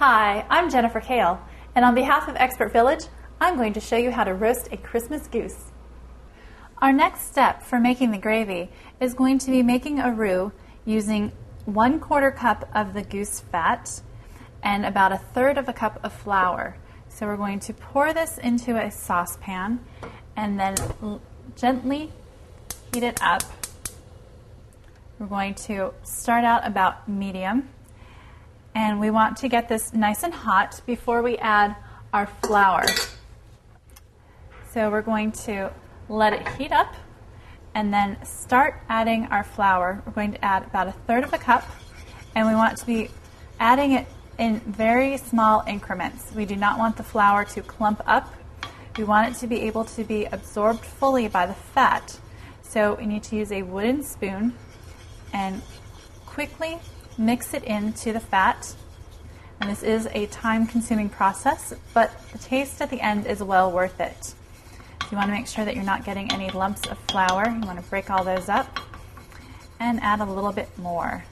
Hi, I'm Jennifer Kale, and on behalf of Expert Village, I'm going to show you how to roast a Christmas goose. Our next step for making the gravy is going to be making a roux using 1/4 cup of the goose fat and about 1/3 of a cup of flour. So we're going to pour this into a saucepan and then gently heat it up. We're going to start out about medium, and we want to get this nice and hot before we add our flour. So we're going to let it heat up and then start adding our flour. We're going to add about 1/3 of a cup, and we want to be adding it in very small increments. We do not want the flour to clump up. We want it to be able to be absorbed fully by the fat. So we need to use a wooden spoon and quickly mix it into the fat. And this is a time-consuming process, but the taste at the end is well worth it. You want to make sure that you're not getting any lumps of flour. You want to break all those up and add a little bit more.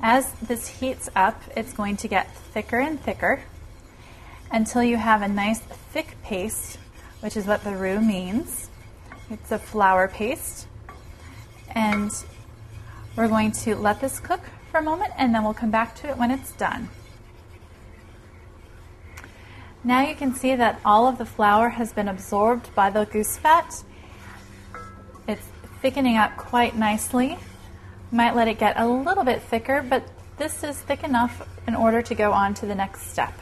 As this heats up, it's going to get thicker and thicker until you have a nice thick paste, which is what the roux means. It's a flour paste. And we're going to let this cook for a moment, and then we'll come back to it when it's done. Now you can see that all of the flour has been absorbed by the goose fat. It's thickening up quite nicely. You might let it get a little bit thicker, but this is thick enough in order to go on to the next step.